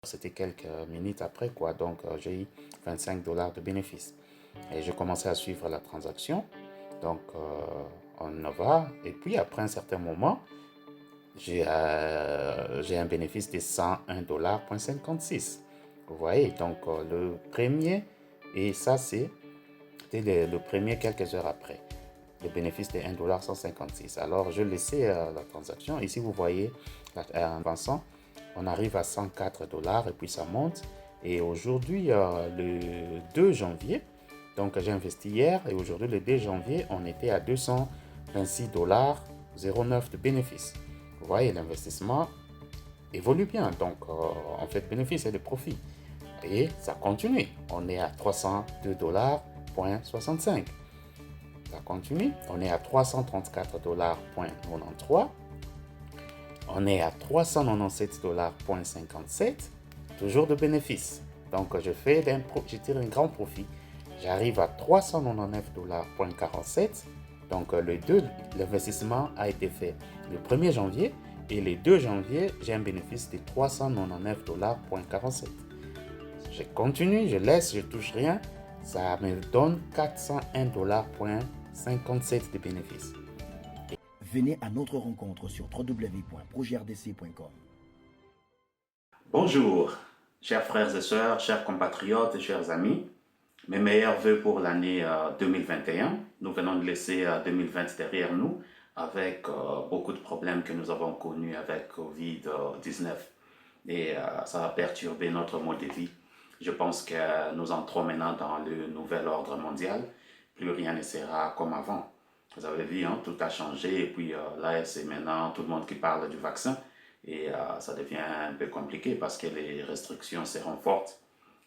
C'était quelques minutes après, quoi. Donc, j'ai eu 25 $ de bénéfice. Et j'ai commencé à suivre la transaction. Donc, on en va. Et puis, après un certain moment, j'ai un bénéfice de 101,56 $. Vous voyez, donc le premier, et ça c'était le premier quelques heures après, le bénéfice de 1,156 $. Alors je laissais la transaction. Ici vous voyez, en avançant, on arrive à 104 $ et puis ça monte. Et aujourd'hui, le 2 janvier, donc j'ai investi hier et aujourd'hui le 2 janvier, on était à 226,09 $ de bénéfice. Vous voyez, l'investissement évolue bien. Donc, on fait de bénéfices et de profits. Et ça continue. On est à 302,65 $. Ça continue. On est à 334,93 $. On est à 397,57 $. Toujours de bénéfices. Donc, je tire un grand profit. J'arrive à 399,47 $. Donc, l'investissement a été fait le 1er janvier et le 2 janvier, j'ai un bénéfice de 399,47 $. Je continue, je laisse, je touche rien. Ça me donne 401,57 $ de bénéfices. Venez à notre rencontre sur www.projetrdc.com. Bonjour, chers frères et sœurs, chers compatriotes et chers amis. Mes meilleurs voeux pour l'année 2021. Nous venons de laisser 2020 derrière nous avec beaucoup de problèmes que nous avons connus avec Covid-19. Et ça a perturbé notre mode de vie. Je pense que nous entrons maintenant dans le nouvel ordre mondial. Plus rien ne sera comme avant. Vous avez vu, hein, tout a changé. Et puis là, c'est maintenant tout le monde qui parle du vaccin. Et ça devient un peu compliqué parce que les restrictions seront fortes.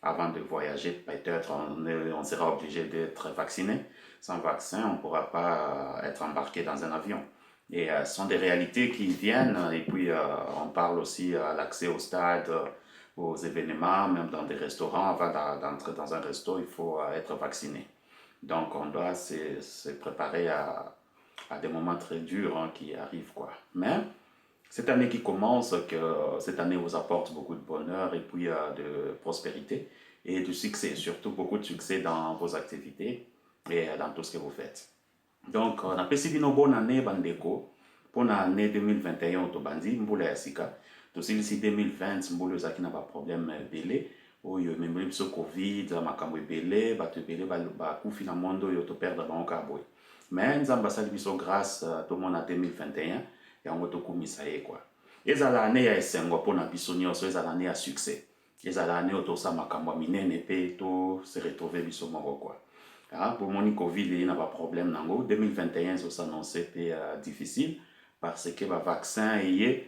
Avant de voyager, peut-être on sera obligé d'être vacciné. Sans vaccin, on ne pourra pas être embarqué dans un avion. Et ce sont des réalités qui viennent. Et puis, on parle aussi à l'accès au stade, aux événements, même dans des restaurants. Avant d'entrer dans un resto, il faut être vacciné. Donc, on doit se préparer à des moments très durs, hein, qui arrivent, quoi. Mais cette année qui commence, cette année vous apporte beaucoup de bonheur et puis de prospérité et de succès, surtout beaucoup de succès dans vos activités et dans tout ce que vous faites. Donc, on a passé une bonne année, Bandeko, pour l'année 2021, Otobandi, Mboula Yassika. Donc, si 2020, Mboula Zaki n'a pas de problème belé, ou yo même le Covid, makambo belé, batu belé, ba koufi na mondo yo to perdre ba onkaboy. Mais nous avons passé grâce tout le monde à 2021. Yango tokumisa ye quoi. Ezala année ya esengo pona biso nyonso, ezala année ya succès. Ezala année otosa makambo minene pe to se retrouver biso moko quoi. Ah, pour moni Covid il n'a pas problème nango. 2021 ça s'annonçait pe difficile parce que ba vaccin est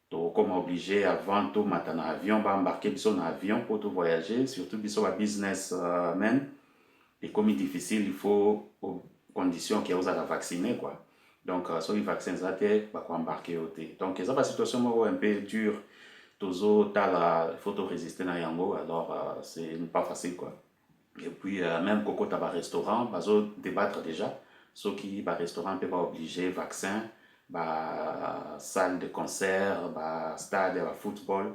to comme obligé avant to matana avion ba embarquer biso na avion pour to voyager, surtout biso ba business men. Et comme il est difficile, il faut aux conditions qu'il y a aux à vacciner quoi. Donc, sur les vaccins, ça t'est pas embarqué au thé. Donc, c'est une situation un peu dure. Toujours, il faut résister à yango. Alors, c'est pas facile, quoi. Et puis, même quand tu as un restaurant, bah, débattre déjà. Ceux qui, bah, restaurant, peut pas obligé, vaccin, bah, salle de concert, bah, stade, bah, football,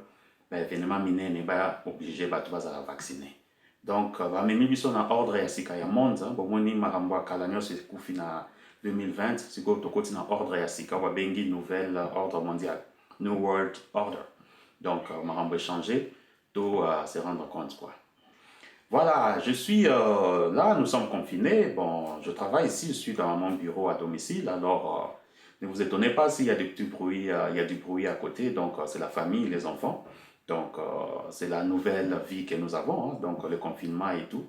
bah, événement miné, n'est pas obligé, bah, tu vas vacciner. Donc, bah, même si on a ordre et si il y a monde, bon, moi, ni marambo kalanyo, c'est koufina 2020, c'est quoi, tu continues à ordre et si il y a une nouvelle ordre mondial, New World Order. Donc, marambo changer, tout se rendre compte, quoi. Voilà, je suis là, nous sommes confinés. Bon, je travaille ici, je suis dans mon bureau à domicile. Alors, ne vous étonnez pas s'il y a des petits bruits, il y a du bruit à côté. Donc, c'est la famille, les enfants. Donc, c'est la nouvelle vie que nous avons, hein, donc le confinement et tout.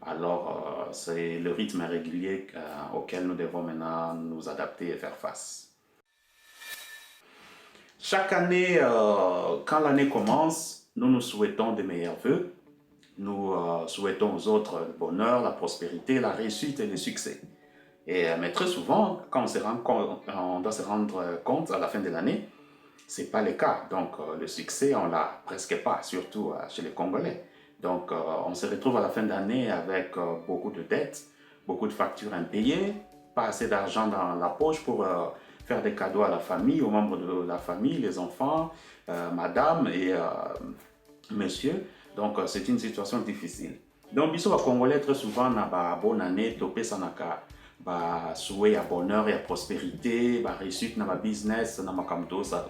Alors, c'est le rythme régulier auquel nous devons maintenant nous adapter et faire face. Chaque année, quand l'année commence, nous nous souhaitons de meilleurs vœux. Nous souhaitons aux autres le bonheur, la prospérité, la réussite et le succès. Mais très souvent, quand on doit se rendre compte à la fin de l'année, ce n'est pas le cas. Donc, le succès, on ne l'a presque pas, surtout chez les Congolais. Donc, on se retrouve à la fin d'année avec beaucoup de dettes, beaucoup de factures impayées, pas assez d'argent dans la poche pour faire des cadeaux à la famille, aux membres de la famille, les enfants, madame et monsieur. Donc, c'est une situation difficile. Donc, biso va Congolais très souvent na ba bonne année, topé sanaka, ba souhait à bonheur et à prospérité, ba réussite na ba business, na makamto ça.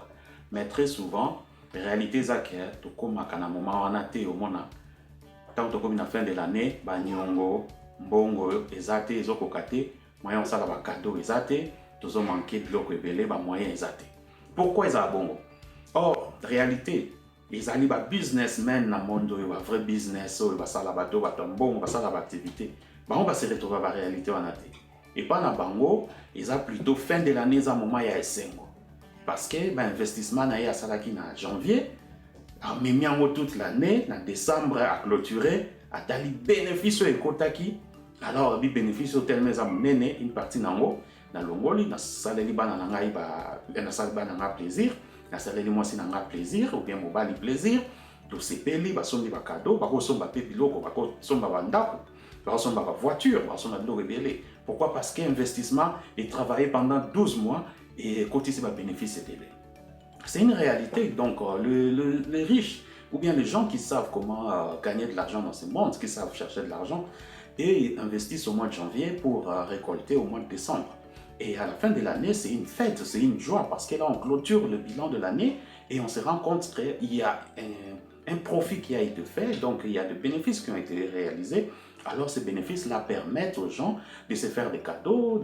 Mais très souvent, réalité zake, to koma kana moment wana te au mona. Tant que comme la fin de l'année, ba nyongo, mbongo, ezate, ezokokate, moyen ça ba cadeau ezate, tozo manquer de l'eau ebele, ba moyen ezate. Pourquoi ezala bongo? Or, réalité, les ali ba businessmen na monde ba vrai business ba sala ba do ba tombon ba sala ba activité ba on va se retrouver ba réalité wana te et pas na bango eza plutôt fin de l'année za moment ya esengo parce que ba investissement na ya sala ki na janvier a memi yango toute l'année na décembre a clôturer a tali bénéfice e kotaki alors bi bénéfice tellement za monene une partie nango na longoli na saleli bana na ngai ba na sala bana na plaisir na saleli moi si nanga plaisir ou bien mobali plaisir to sepeli ba sombi ba cadeau ba ko somba pe biloko ba ko somba ba ndako ba somba ba voiture ba somba biloko belé. Pourquoi? Parce que investissement est travaillé pendant 12 mois et cotiser ba bénéfice délai. C'est une réalité. Donc les riches ou bien les gens qui savent comment gagner de l'argent dans ce monde, qui savent chercher de l'argent et investissent au mois de janvier pour récolter au mois de décembre. Et à la fin de l'année, c'est une fête, c'est une joie parce que là, on clôture le bilan de l'année et on se rend compte qu'il y a un profit qui a été fait, donc il y a des bénéfices qui ont été réalisés. Alors ces bénéfices-là permettent aux gens de se faire des cadeaux,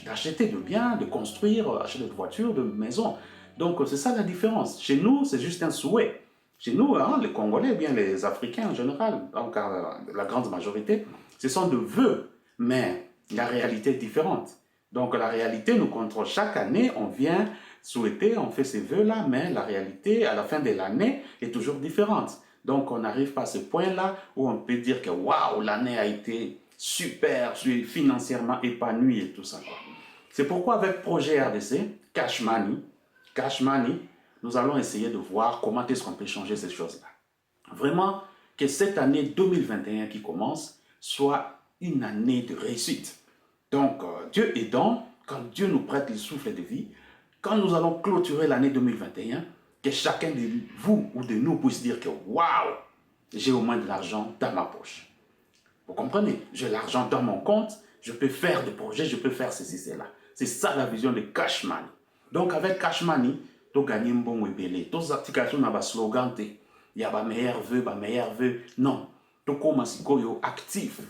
d'acheter de biens, de construire, acheter de voitures, de maisons. Donc c'est ça la différence. Chez nous, c'est juste un souhait. Chez nous, hein, les Congolais, bien les Africains en général, donc la grande majorité, ce sont de vœux, mais la réalité est différente. Donc la réalité nous contrôle. Chaque année, on vient souhaiter, on fait ces vœux-là, mais la réalité, à la fin de l'année, est toujours différente. Donc on n'arrive pas à ce point-là où on peut dire que waouh, l'année a été super, je suis financièrement épanoui et tout ça. C'est pourquoi avec Projet RDC, Cash Money, nous allons essayer de voir comment est-ce qu'on peut changer ces choses-là. Vraiment, que cette année 2021 qui commence soit une année de réussite. Donc, Dieu aidant, quand Dieu nous prête le souffle de vie, quand nous allons clôturer l'année 2021, que chacun de vous ou de nous puisse dire que waouh, j'ai au moins de l'argent dans ma poche. Vous comprenez? J'ai l'argent dans mon compte, je peux faire des projets, je peux faire ceci, cela. C'est ça la vision de Cash Money. Donc, avec Cash Money, tu gagnes un bon webélé. Toutes les applications ont un slogan, il y a un meilleur vœu. Non, tu commences à actif.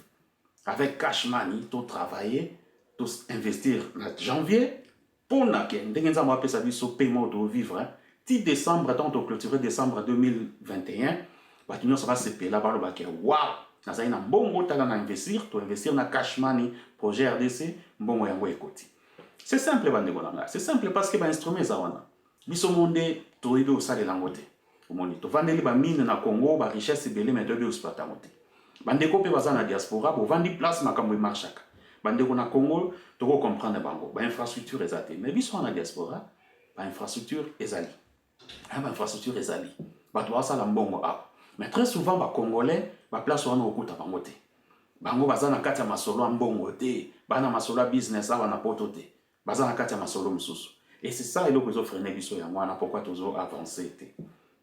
Avec Cash Money, tu travailles, tu investir en janvier, pour que tu aies un paiement de vivre. Si décembre, tant tu clôturer décembre 2021, tu vas se payer là-bas, waouh, tu as un bon mot à investir, tu investir dans Cash Money, projet RDC, bon moyen de côté. C'est simple, c'est simple parce que les instruments sont là. Biso monde, tu es au salaire langote. Tu vends les mines na Congo, la richesse est belle, mais tu es au sport. Bandeko pe baza na diaspora bo vandi place makambo e marchaka bandeko na Congo to comprendre bango ba infrastructure ezate mais biso na diaspora ba infrastructure ezali ba infrastructure ezali ba to asa la mbongo a mais très souvent ba congolais ba place wana okuta bango te bango baza na kati ya masolo ya mbongo te bana masolo ya business aba na poto te baza na kati ya masolo mususu et c'est ça eloko ezo freiner biso ya mwana pourquoi tozo avancer te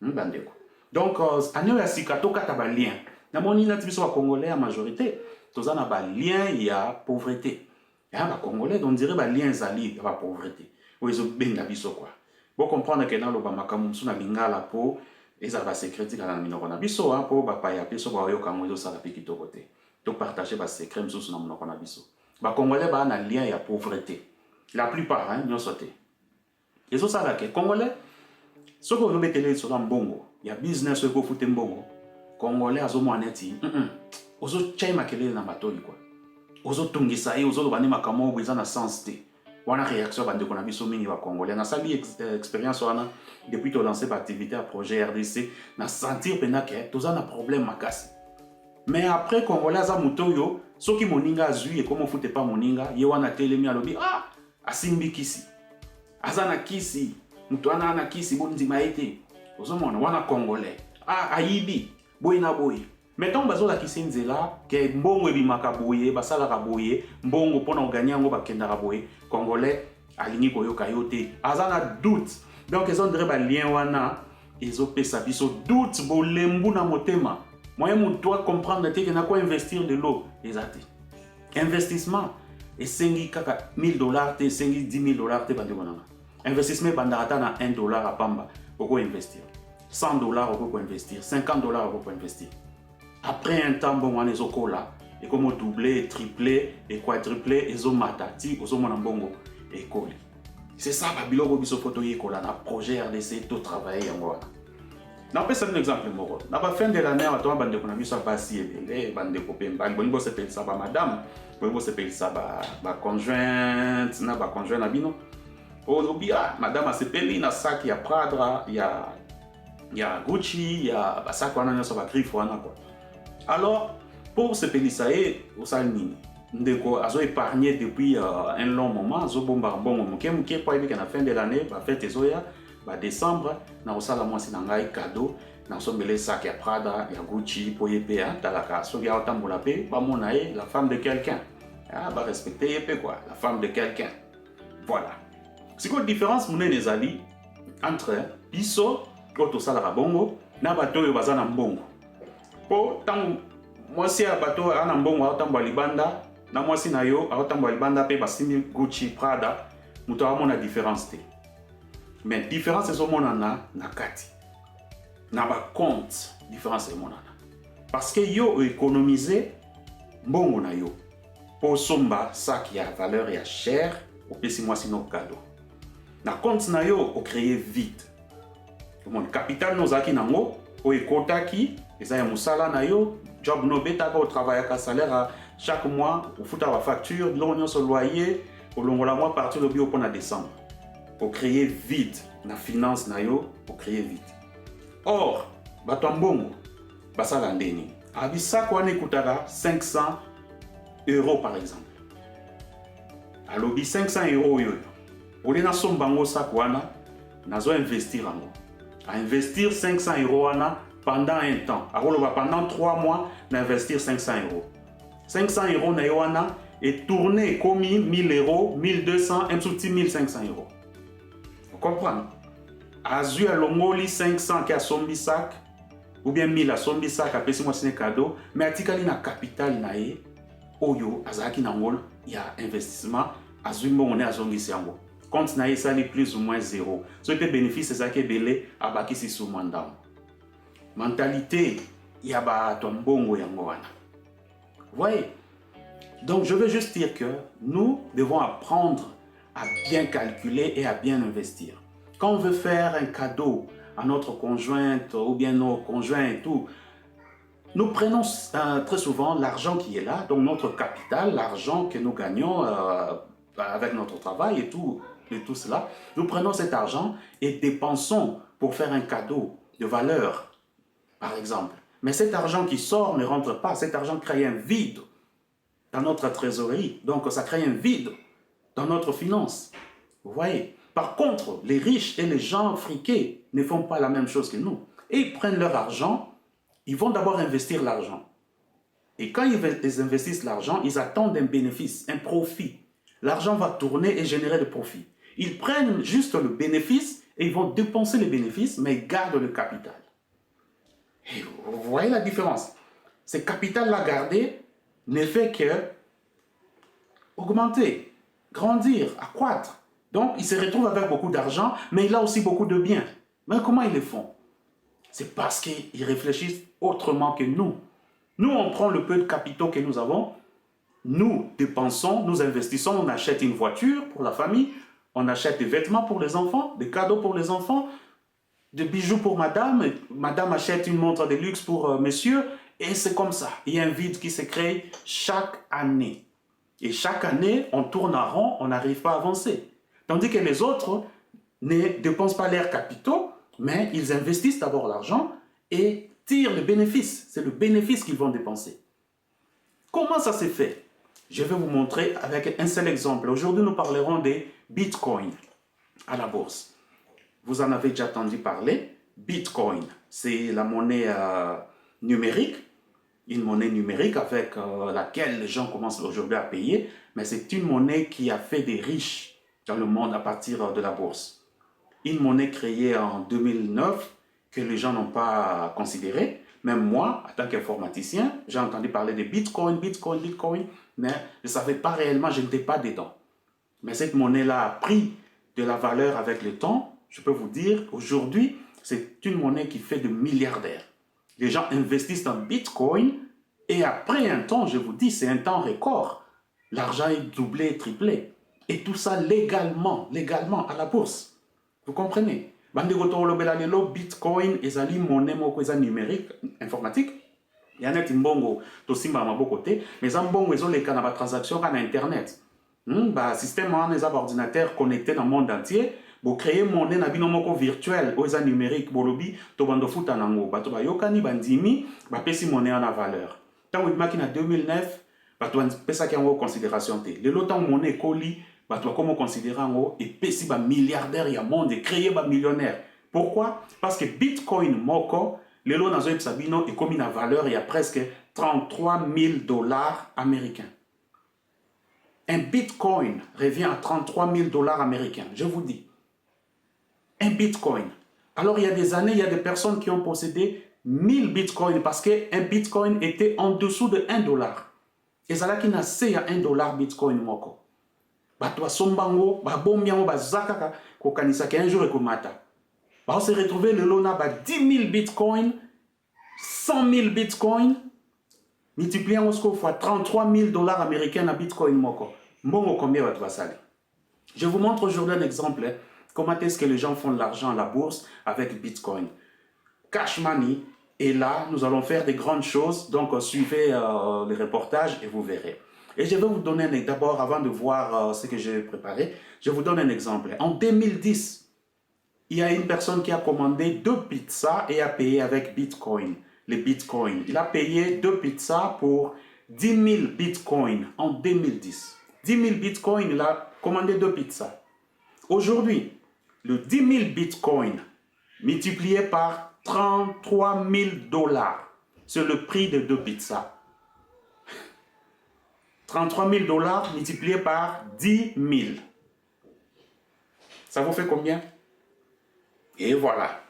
bandeko donc année ya sika to kata ba lien na moni na tibiso ba congolais en majorité toza na ba lien ya pauvreté ya ba congolais on dirait ba lien zali ya ba pauvreté o ezo benga biso quoi bo comprendre que na lo ba makamusu na lingala po eza ba secret na minoko na biso po ba pa ya biso ba yoka mo ezo sala pe kitoko te to partager ba secret mususu na minoko na biso ba congolais ba na lien ya pauvreté la plupart hein nyonso te ezo sala ke congolais soko lo betele so na mbongo ya business ko fute mbongo Congolais azo mwaneti ozo chai makelele na matoli quoi ozo tungisa ye ozo lobani makamo bwiza na sens te wana réaction bande ko na biso mingi ba Congolais na sali expérience wana depuis to lancer ba activité à projet RDC na sentir pena que toza na problème makasi mais après Congolais aza mutoyo soki moninga azui et comment fute pas moninga ye wana telemi alobi asimbi kisi azana kisi muto ana na kisi bonzi maete ozo mona wana Congolais ayibi boy na boy mettons bazola kisinzela ke mbongo ebimaka boye basala ka boye mbongo pona oganya ngo bakenda ka boye congolais alingi koyoka yote azana doute donc ils ont dire ba lien wana ezopesa biso doute bolembu na motema. Moi, je dois comprendre que na quoi investir de l'eau. Exact. Investissement. Et sengi kaka $1000 te, sengi $10,000 te bande bonanga. Investissement bandata na $1 à pamba. Pourquoi investir? $100 pour investir, $50 pour investir. Après un temps, bon, on est au cola. Et comme doubler, tripler, et quadrupler, et zo matati, ozo monambongo, et coller. C'est ça, Babylon, biso photo yekola, na projet RDC, tout travailler en voilà. Na pesa un exemple moro. Na ba fin de l'année, on va bande ko biso basi ebele, bande ko pemba, bongo se pele ça ba madame, bongo se pele ça ba conjointe, na ba conjoint na bino. O bia, madame a se pele na sac ya Prada, ya Gucci, ya ba sac wana nyoso ba griffe wana quoi. Alors, pour se pele ça au salini. Ndeko azo épargné depuis un long moment, azo bomba bongo muke pour que na fin de l'année, ba fête ezoya. Ba décembre na osala mwasi na ngai cadeau na sombele sac ya Prada ya Gucci po yepe talaka so ya otambola pe ba mona la femme de quelqu'un ba respecter yepe quoi la femme de quelqu'un. Voilà, c'est quoi la différence munene ezali entre biso oto sala bongo na bato oyo baza na mbongo po tango mwasi ya bato ana mbongo otambola libanda na mwasi na yo otambola libanda pe basimi Gucci Prada muto amona différence te. Mais différence c'est mon na kati. Na ba compte différence c'est mon nana. Parce que yo économiser mbongo na yo. Pour somba ça qui a valeur et a cher, au pesi moi sino cadeau. Na compte na yo au créer vite. Mon capital nos aki nango o ekotaki eza ya musala na yo, job no beta au travail à salaire chaque mois, au futa wa facture, l'on so loyer, au long la mois partir le bio pour na décembre. Pour créer vide na finance na yo pour créer vide. Or bato mbongo basala ndeni abisa kwa ne kutaka 500 € par exemple. Alobi 500 € yo ole na sombango sakwana nazo investir ango. À investir 500 € wana pendant un temps. Aroloba pendant 3 mois na investir 500 €. 500 € na yo wana et tourner comme 1000 €, 1200 un petit 1500 €. Comprendre. Azu a longoli 500 qui a sombi sac ou bien 1000 a sombi sac a pesi moi c'est cadeau mais atikali na capital na ye oyo azaki na ngol ya investissement azu mbongo ne azongi siango compte na ye sali plus ou moins 0 so te bénéfice ça ke belé abaki si sous mandam mentalité ya ba to mbongo yango wana. Voyez, donc je veux juste dire que nous devons apprendre à bien calculer et à bien investir. Quand on veut faire un cadeau à notre conjointe ou bien nos conjoints et tout, nous prenons très souvent l'argent qui est là, donc notre capital, l'argent que nous gagnons avec notre travail et tout cela. Nous prenons cet argent et dépensons pour faire un cadeau de valeur, par exemple. Mais cet argent qui sort ne rentre pas, cet argent crée un vide dans notre trésorerie, donc ça crée un vide dans notre finance. Vous voyez? Par contre, les riches et les gens friqués ne font pas la même chose que nous. Et ils prennent leur argent, ils vont d'abord investir l'argent. Et quand ils investissent l'argent, ils attendent un bénéfice, un profit. L'argent va tourner et générer le profit. Ils prennent juste le bénéfice et ils vont dépenser le bénéfice, mais ils gardent le capital. Et vous voyez la différence? Ce capital-là gardé ne fait que augmenter, grandir, accroître. Donc, il se retrouve avec beaucoup d'argent, mais il a aussi beaucoup de biens. Mais comment ils le font? C'est parce qu'ils réfléchissent autrement que nous. Nous, on prend le peu de capitaux que nous avons, nous dépensons, nous investissons, on achète une voiture pour la famille, on achète des vêtements pour les enfants, des cadeaux pour les enfants, des bijoux pour madame, madame achète une montre de luxe pour monsieur, et c'est comme ça. Il y a un vide qui se crée chaque année. Et chaque année, on tourne en rond, on n'arrive pas à avancer. Tandis que les autres ne dépensent pas leurs capitaux, mais ils investissent d'abord l'argent et tirent le bénéfice. C'est le bénéfice qu'ils vont dépenser. Comment ça s'est fait? Je vais vous montrer avec un seul exemple. Aujourd'hui, nous parlerons des bitcoins à la bourse. Vous en avez déjà entendu parler. Bitcoin, c'est la monnaie numérique. Une monnaie numérique avec laquelle les gens commencent aujourd'hui à payer. Mais c'est une monnaie qui a fait des riches dans le monde à partir de la bourse. Une monnaie créée en 2009 que les gens n'ont pas considéré. Même moi, en tant qu'informaticien, j'ai entendu parler de Bitcoin, mais je ne savais pas réellement, je n'étais pas dedans. Mais cette monnaie-là a pris de la valeur avec le temps. Je peux vous dire, aujourd'hui, c'est une monnaie qui fait de milliardaires. Les gens investissent dans Bitcoin et après un temps, je vous dis, c'est un temps record. L'argent est doublé, triplé. Et tout ça légalement à la bourse. Vous comprenez? Bitcoin ezali monnaie moko eza numérique, informatique. Il y a net mbongo to simba maboko te, mais eza mbongo ezoleka na ba transaction na internet. Ba système wana eza ba ordinateur connecté dans le monde entier. Bo créer monnaie na bino moko virtuel o eza numérique bolobi to bando futa nango bato ba yokani bandimi ba pesi monnaie na valeur. Tant wibaki na 2009 bato pesa ki yango considération te. Lelo tant monnaie koli bato comment considérer yango et pesi ba milliardaire ya monde et créer ba millionnaire. Pourquoi? Parce que Bitcoin moko lelo nazo yebisa bino ekomi na valeur ya presque 33 000 dollars américains. Un Bitcoin revient à 33 000 dollars américains, je vous dis. Un Bitcoin. Alors il y a des années, il y a des personnes qui ont possédé 1000 Bitcoins parce qu'un Bitcoin était en dessous de 1 dollar. Et ça là qui n'a c'est à 1 dollar Bitcoin moko. Bato sombango, babombiango, bazakaka, kokanisa ki un jour ekomata. On s'est retrouvé le lona 10 000 Bitcoins, 100 000 Bitcoins, multiplié en fois 33 000 dollars américains à Bitcoin moko. Mbongo combien va sali? Je vous montre aujourd'hui un exemple. Comment est-ce que les gens font de l'argent à la bourse avec Bitcoin? Cash Money. Et là, nous allons faire des grandes choses. Donc, suivez le reportage et vous verrez. Et je vais vous donner d'abord, avant de voir ce que j'ai préparé, je vous donne un exemple. En 2010, il y a une personne qui a commandé 2 pizzas et a payé avec Bitcoin. Les Bitcoins. Il a payé 2 pizzas pour 10 000 Bitcoins en 2010. 10 000 Bitcoins, il a commandé 2 pizzas. Aujourd'hui, le 10 000 Bitcoins multiplié par 33 000 dollars, c'est le prix de 2 pizzas. 33 000 dollars multiplié par 10 000. Ça vous fait combien? Et voilà.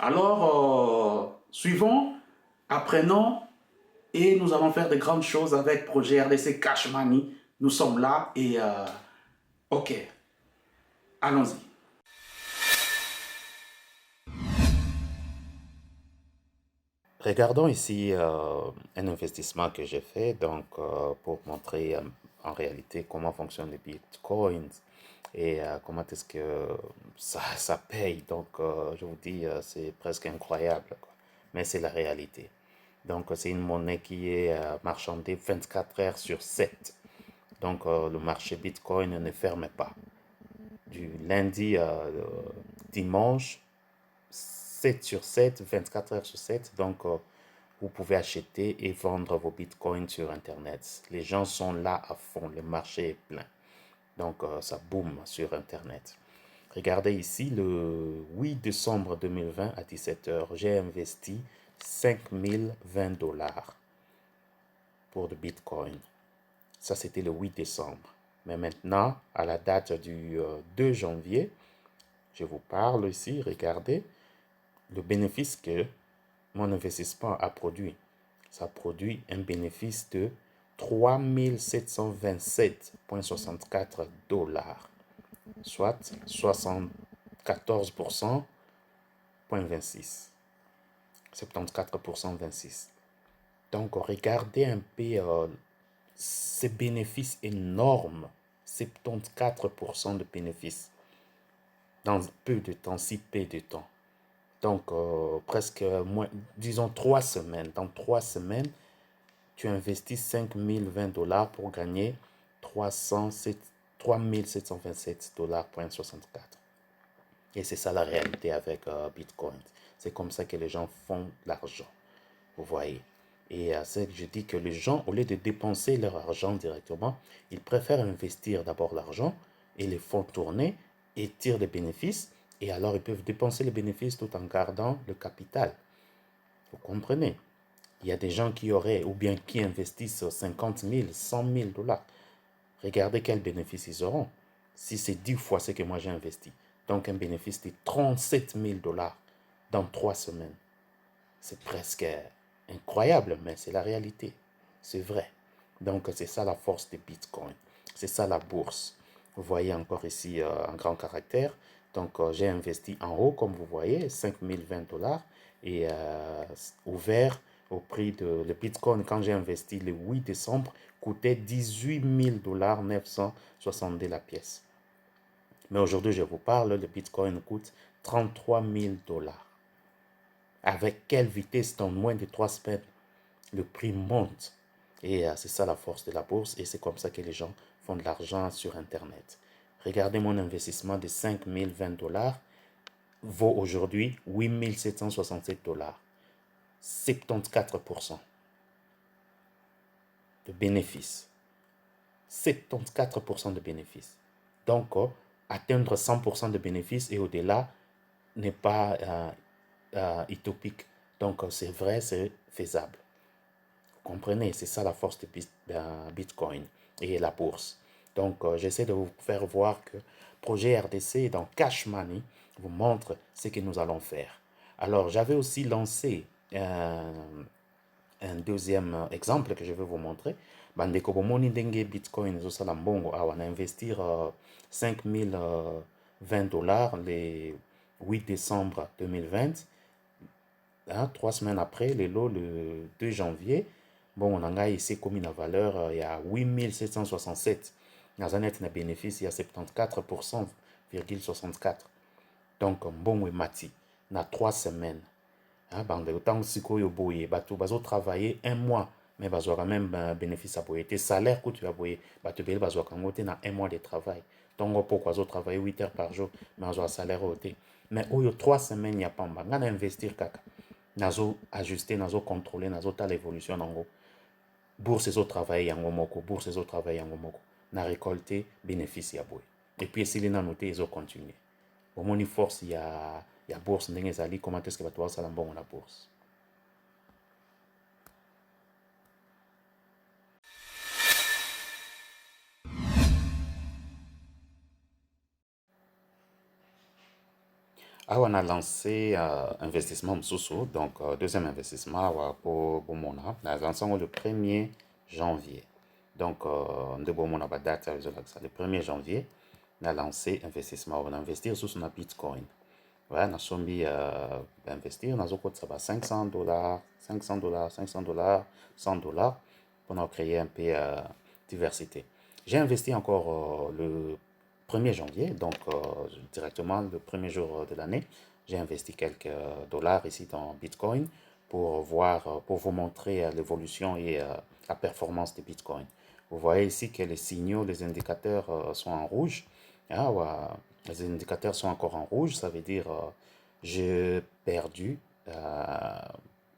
Alors, suivons, apprenons et nous allons faire de grandes choses avec Projet RDC Cash Money. Nous sommes là et ok, allons-y. Regardons ici un investissement que j'ai fait donc, pour montrer en réalité comment fonctionnent les bitcoins et comment est-ce que ça paye. Donc, je vous dis, c'est presque incroyable, quoi. Mais c'est la réalité. Donc, c'est une monnaie qui est marchandée 24 heures sur 7. Donc, le marché bitcoin ne ferme pas. Du lundi dimanche, 7 sur 7, 24 heures sur 7. Donc, vous pouvez acheter et vendre vos bitcoins sur Internet. Les gens sont là à fond, le marché est plein. Donc, ça boom sur Internet. Regardez ici, le 8 décembre 2020 à 17 h, j'ai investi 5 020 dollars pour le bitcoin. Ça, c'était le 8 décembre. Mais maintenant, à la date du 2 janvier, je vous parle ici, regardez, le bénéfice que mon investissement a produit. Ça produit un bénéfice de 3 727,64 dollars, soit 74,26. 74,26. Donc, regardez un peu ces bénéfices énormes, 74% de bénéfices dans peu de temps, si peu de temps. Donc, presque, disons 3 semaines. Dans 3 semaines, tu investis 5 020 dollars pour gagner 3 727 dollars,64. Et c'est ça la réalité avec Bitcoin. C'est comme ça que les gens font l'argent. Vous voyez. Et c'est que je dis que les gens, au lieu de dépenser leur argent directement, ils préfèrent investir d'abord l'argent et les font tourner et tirent les bénéfices. Et alors, ils peuvent dépenser les bénéfices tout en gardant le capital. Vous comprenez? Il y a des gens qui auraient, ou bien qui investissent 50 000, 100 000 dollars. Regardez quels bénéfices ils auront. Si c'est 10 fois ce que moi j'ai investi. Donc, un bénéfice de 37 000 dollars. dans 3 semaines. C'est presque incroyable, mais c'est la réalité. C'est vrai. Donc, c'est ça la force des bitcoins. C'est ça la bourse. Vous voyez encore ici un grand caractère. Donc, j'ai investi en haut, comme vous voyez, 5020 $ et ouvert au prix de le bitcoin. Quand j'ai investi le 8 décembre, coûtait 18 000 $ 960 la pièce. Mais aujourd'hui, je vous parle, le bitcoin coûte 33 000 $. Avec quelle vitesse dans moins de 3 semaines le prix monte. Et c'est ça la force de la bourse et c'est comme ça que les gens font de l'argent sur Internet. Regardez mon investissement de 5020 $ vaut aujourd'hui 8767 $. 74% de bénéfices. 74% de bénéfices. Donc, atteindre 100% de bénéfices et au-delà n'est pas utopique. Donc, c'est vrai, c'est faisable. Comprenez, c'est ça la force de Bitcoin et la bourse. Donc, j'essaie de vous faire voir que Projet RDC dans Cash Money vous montre ce que nous allons faire. Alors, j'avais aussi lancé un deuxième exemple que je vais vous montrer. Bandeko bomoni denge Bitcoin zosala mbongo awa na investir 5020 $ le 8 décembre 2020. 3 semaines après, le 2 janvier, bon, on a ici comme une valeur, il y a 8767. Dans un net bénéfice, il y a 74,64%. Donc, bon, oui, mati, dans 3 semaines. Bande autant si ko yo boye, bato bazo travailler un mois, mais bazo quand même bénéfice à boye. Tes salaires que tu as boye, bato bele bazo quand même na un mois de travail. Donc, pourquoi bazo travailler 8 heures par jour, mais bazo salaire ôté. Mais au 3 semaines, il n'y a pas mal. On a investir kaka. Nazo ajuster, nazo contrôler, nazo ta l'évolution nango. Bourse ezo travail yango moko, bourse ezo travail yango moko. Na récolter bénéfice ya boy. Et puis si les noté ezo continuer. Au moni force ya bourse ndenge ezali, comment est-ce que bato basala mbongo na bourse. On a lancé investissement Msusu, donc deuxième investissement pour Bomona. Nous avons lancé le 1er janvier. Donc, de Bomona, le 1er janvier, on a lancé investissement. On a investi sur son Bitcoin. Voilà, on a sombi investir, on a coûté 500 $, 500 $, 500 $, 100 $ pour créer un peu diversité. J'ai investi encore le 1er janvier, donc directement le premier jour de l'année, j'ai investi quelques dollars ici dans Bitcoin pour voir, pour vous montrer l'évolution et la performance de Bitcoin. Vous voyez ici que les signaux, les indicateurs sont en rouge. Les indicateurs sont encore en rouge, ça veut dire j'ai perdu,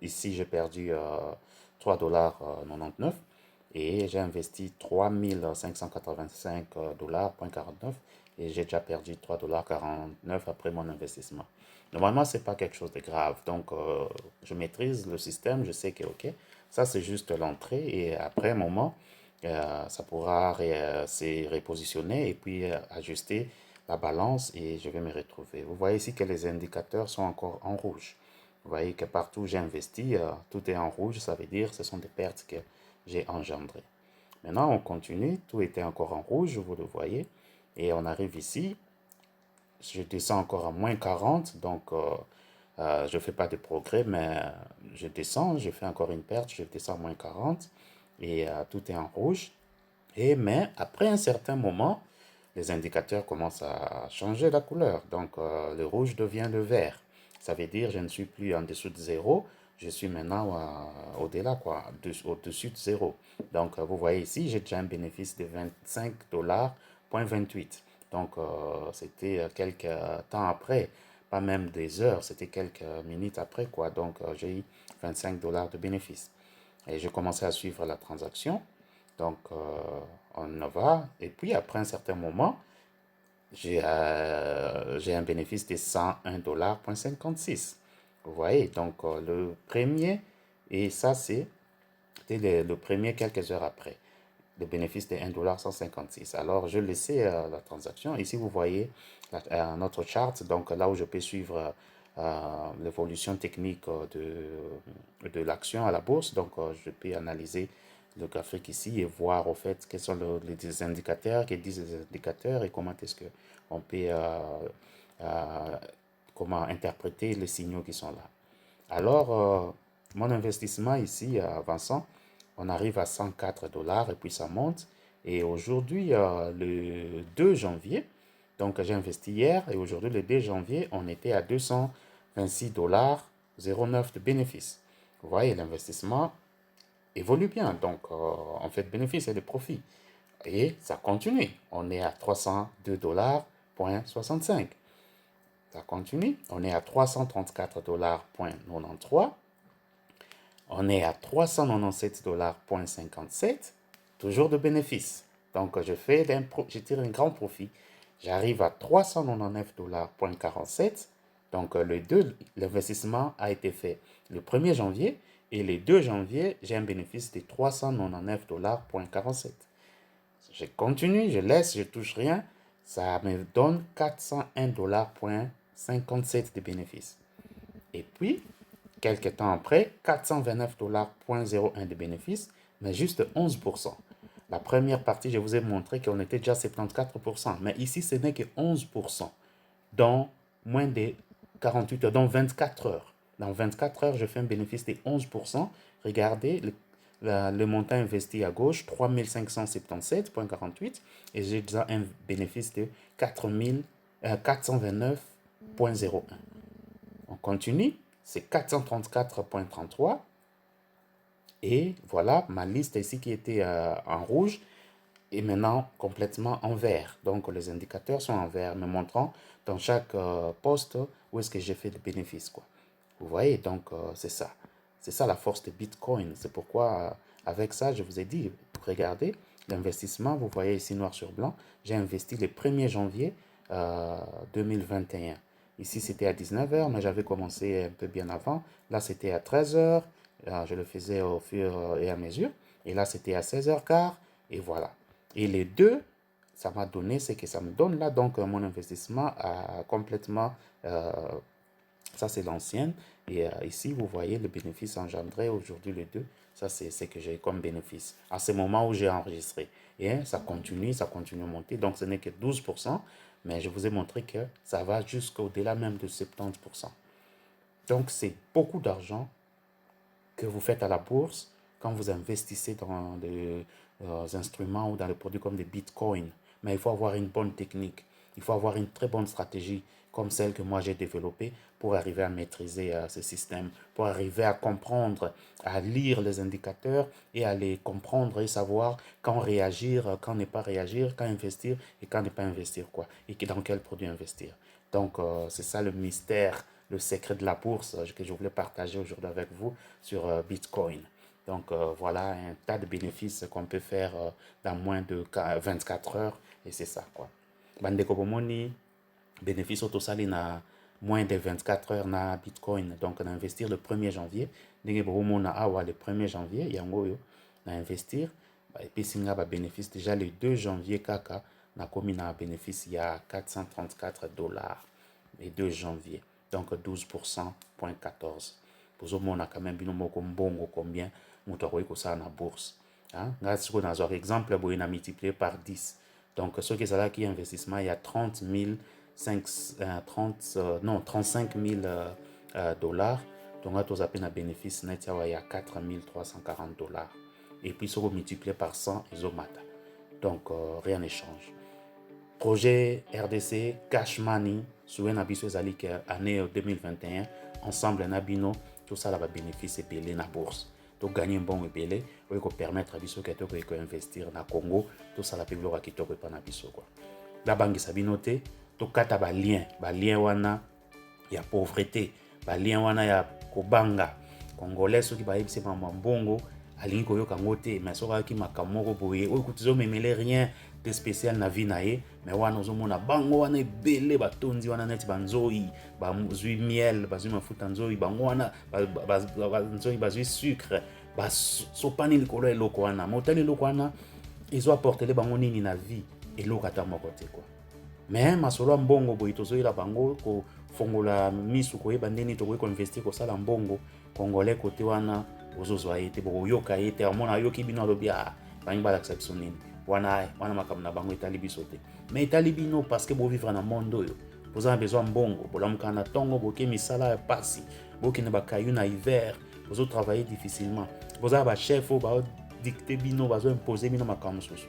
ici j'ai perdu 3,99 $ et j'ai investi 3585 $,49 et j'ai déjà perdu 3,49 $ après mon investissement. Normalement, ce n'est pas quelque chose de grave. Donc, je maîtrise le système, je sais que, ok, ça c'est juste l'entrée et après un moment, ça pourra se repositionner et puis ajuster la balance et je vais me retrouver. Vous voyez ici que les indicateurs sont encore en rouge. Vous voyez que partout où j'ai investi, tout est en rouge, ça veut dire que ce sont des pertes que j'ai engendrées. Maintenant, on continue, tout était encore en rouge, vous le voyez, et on arrive ici, je descends encore à moins 40, donc je ne fais pas de progrès, mais je descends, je fais encore une perte, je descends à moins 40, et tout est en rouge. Mais après un certain moment, les indicateurs commencent à changer la couleur. Donc, le rouge devient le vert. Ça veut dire que je ne suis plus en dessous de 0, je suis maintenant au-delà, au-dessus de 0. Donc, vous voyez ici, j'ai déjà un bénéfice de 25 $,28. Donc, c'était quelques temps après, pas même des heures, c'était quelques minutes après, quoi. Donc, j'ai eu 25 $ de bénéfice. Et j'ai commencé à suivre la transaction. Donc, on va. Et puis, après un certain moment, j'ai un bénéfice de 101 $,56. Vous voyez, donc le premier, et ça c'est le premier quelques heures après, le bénéfice de 1,156 $. Alors, je laissais la transaction. Ici, vous voyez notre chart, donc là où je peux suivre l'évolution technique de l'action à la bourse. Donc, je peux analyser le graphique ici et voir au fait quels sont les indicateurs, quels disent les indicateurs et comment est-ce qu'on peut comment interpréter les signaux qui sont là. Alors, mon investissement ici, Vincent, on arrive à 104 dollars et puis ça monte. Et aujourd'hui, le 2 janvier, donc j'ai investi hier et aujourd'hui, le 2 janvier, on était à 226 dollars 09 de bénéfices. Vous voyez, l'investissement évolue bien. Donc, on fait de bénéfices et de profits. Et ça continue. On est à 302 dollars 65. Ça continue. On est à 334 dollars 93. On est à 397 dollars 57. Toujours de bénéfices. Donc, je tire un grand profit. J'arrive à 399 dollars 47. Donc, l'investissement a été fait le 1er janvier et le 2 janvier, j'ai un bénéfice de 399 dollars 47. Je continue, je laisse, je touche rien. Ça me donne 401 dollars 57 de bénéfices. Et puis, quelques temps après, 429 dollars 01 de bénéfices, mais juste 11%. La première partie, je vous ai montré qu'on était déjà 74%, mais ici, ce n'est que 11%, dans moins de 48 heures, dans 24 heures. Dans 24 heures, je fais un bénéfice de 11%. Regardez, le montant investi à gauche, 3577,48, et j'ai déjà un bénéfice de 429,01. On continue, c'est 434,33. Et voilà, ma liste ici qui était en rouge est maintenant complètement en vert. Donc, les indicateurs sont en vert, me montrant dans chaque poste où est-ce que j'ai fait le bénéfice, quoi. Vous voyez, donc c'est ça. C'est ça la force de Bitcoin. C'est pourquoi, avec ça, je vous ai dit, regardez, l'investissement, vous voyez ici noir sur blanc, j'ai investi le 1er janvier 2021. Ici, c'était à 19h, mais j'avais commencé un peu bien avant. Là, c'était à 13h. Je le faisais au fur et à mesure. Et là, c'était à 16h15. Et voilà. Et les deux, ça m'a donné ce que ça me donne là. Donc, mon investissement a complètement... ça, c'est l'ancienne. Et ici, vous voyez le bénéfice engendré aujourd'hui, les deux. Ça, c'est ce que j'ai comme bénéfice à ce moment où j'ai enregistré. Et ça continue à monter. Donc, ce n'est que 12%. Mais je vous ai montré que ça va jusqu'au-delà même de 70%. Donc, c'est beaucoup d'argent que vous faites à la bourse quand vous investissez dans des instruments ou dans les produits comme des bitcoins. Mais il faut avoir une bonne technique. Il faut avoir une très bonne stratégie comme celle que moi j'ai développée pour arriver à maîtriser ce système, pour arriver à comprendre, à lire les indicateurs et à les comprendre et savoir quand réagir, quand ne pas réagir, quand investir et quand ne pas investir, quoi, et dans quel produit investir. Donc, c'est ça le mystère, le secret de la bourse que je voulais partager aujourd'hui avec vous sur Bitcoin. Donc, voilà un tas de bénéfices qu'on peut faire dans moins de 24 heures et c'est ça, quoi. Bandeko bomoni, bénéfice autosali na moins de 24 heures na Bitcoin. Donc, on a investir le 1er janvier. Ndenge bomona awa le 1er janvier, yango yo, na investir. Et puis, singa ba bénéfice déjà le 2 janvier kaka, na komi na bénéfice il y a 434 dollars le 2 janvier. Donc 12%,14. Pour ce moment, on a quand même bongo combien nous avons ça na bourse. Grâce à notre exemple, on a multiplié par 10. Donc, ce qui est là qui investissement, il y a 35 000 dollars. Donc, on a un bénéfice net, il y a 4 340 dollars. Et puis, si on multiplie par 100, ils ont matin. Donc, rien ne change. Projet RDC, Cash Money, sur un abisso zalik année 2021, ensemble nabino, tout ça va bénéficier belé na bourse. Donc gagner un bon belé, on peut permettre abisso que tu peux investir na Congo, tout ça la peblo qui to pas na biso quoi. La banque sabinote, to kata ba lien wana ya pauvreté, ba lien wana ya kobanga. Congolais ceux qui ba yebise mama mbongo, alingi koyoka ngote, mais soka ki makamoko boye, o kutizo memele rien de spécial na vie na ye, mais wana ozomona bango wana ebele batondi wana neti banzoi, bazwi miel, bazwi mafuta nzoi, bango wana nzoi bazwi sucre, basopani likolo eloko wana, motani eloko wana ezo apportele bango nini na vie eloko ata moko te quoi. Mais masolo mbongo boye tozoyela bango ko fongola misu koyeba ndeni to ko investir ko sala mbongo congolais côté wana ozozwa ete bo yoka ete amona yoki bino alobi bangi balakisa biso nini wana makambo na bango etali biso te mais etali bino parce que bovivre na monde oyo bozala besoin mbongo bolamuka na ntongo boke misala ya pasi bokende bakayu na hiver bozotravaille difficilement bozala bachef oyo baodicte bino bazoimpose bino makambo mosusu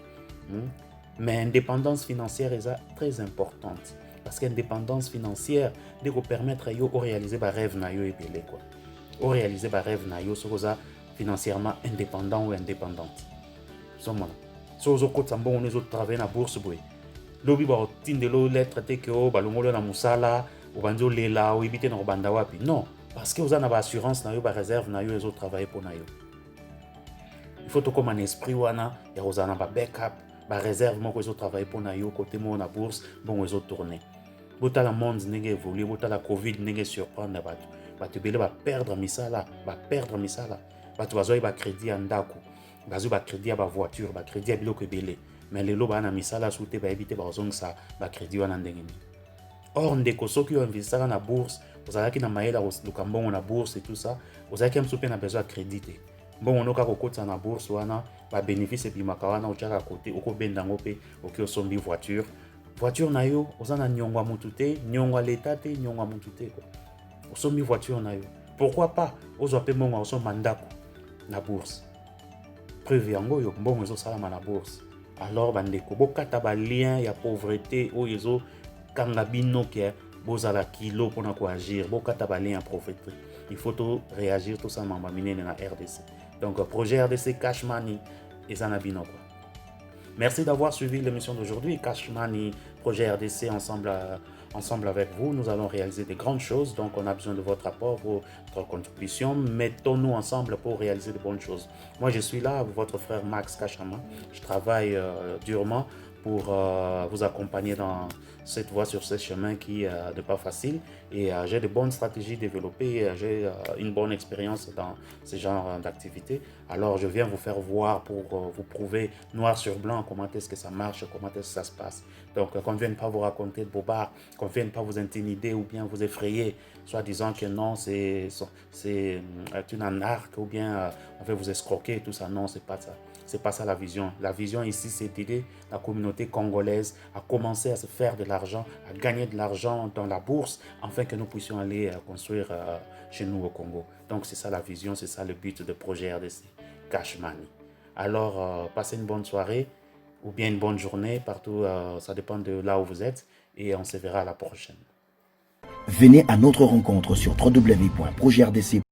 mais indépendance financière est très importante parce que indépendance financière de ko permettre yo o réaliser ba rêve na yo ebele quoi o réaliser ba rêve na yo sokoza financièrement indépendant ou indépendante somona so ozokotsa mbongo nezo travailler na bourse boye lobi ba otindelo lettre te ke o balongolo na musala obanzo lela o ibite na kobanda wapi non parce que oza na ba assurance na yo ba réserve na yo ezo travailler pour na yo il faut to comme un esprit wana ya oza na ba backup ba réserve moko ezo travailler pour na yo côté mo na bourse bon ezo tourner botala monde ndenge évoluer botala covid ndenge surprendre bato bele ba perdre misala bato bazoi ba crédit ya ndako bazoi ba crédit ya ba voiture ba crédit ya biloko ebele mais lelo bana misala soute ba ebite ba ozongisa ba crédit wana ndenge ni or ndeko soki o investissaka na bourse ozalaki na mayela luka mbongo na bourse et tout ça ozalaki msupe na besoin crédit te mbongo noka kokotsa na bourse wana ba bénéfice ebimaka wana ochaka côté okobenda ngo pe oki osombi voiture na yo oza na nyongwa mutu te nyongwa l'état te nyongwa mutu te osombi voiture na yo pourquoi pas ozwa pe mbongo osomba ndako na bourse preuve yango yo mbongo ezosalama na bourse alors bandeko bokata ba lien ya pauvreté oyo ezokanga bino ke bozala kilo mpona koagir bokata ba lien ya pauvreté il faut to réagir tout ça mamba minene na RDC donc projet RDC Cash Money eza na bino quoi. Merci d'avoir suivi l'émission d'aujourd'hui. Cash Money, projet RDC, ensemble avec vous, nous allons réaliser des grandes choses. Donc, on a besoin de votre apport, votre contribution. Mettons-nous ensemble pour réaliser de bonnes choses. Moi, je suis là, votre frère Max Kachama. Je travaille durement pour vous accompagner dans cette voie, sur ce chemin qui n'est pas facile. Et j'ai de bonnes stratégies développées, j'ai une bonne expérience dans ce genre d'activité. Alors, je viens vous faire voir pour vous prouver noir sur blanc comment est-ce que ça marche, comment est-ce que ça se passe. Donc, qu'on ne vienne pas vous raconter de bobards, qu'on ne vienne pas vous intimider ou bien vous effrayer, soit disant que non, c'est une arnaque ou bien on veut vous escroquer, tout ça. Non, c'est pas ça. C'est pas ça la vision. La vision ici, c'est d'aider la communauté congolaise à commencer à se faire de l'argent, à gagner de l'argent dans la bourse, afin que nous puissions aller construire chez nous au Congo. Donc c'est ça la vision, c'est ça le but de projet RDC Cash Money. Alors passez une bonne soirée ou bien une bonne journée partout, ça dépend de là où vous êtes et on se verra à la prochaine. Venez à notre rencontre sur www.projetrdc.com.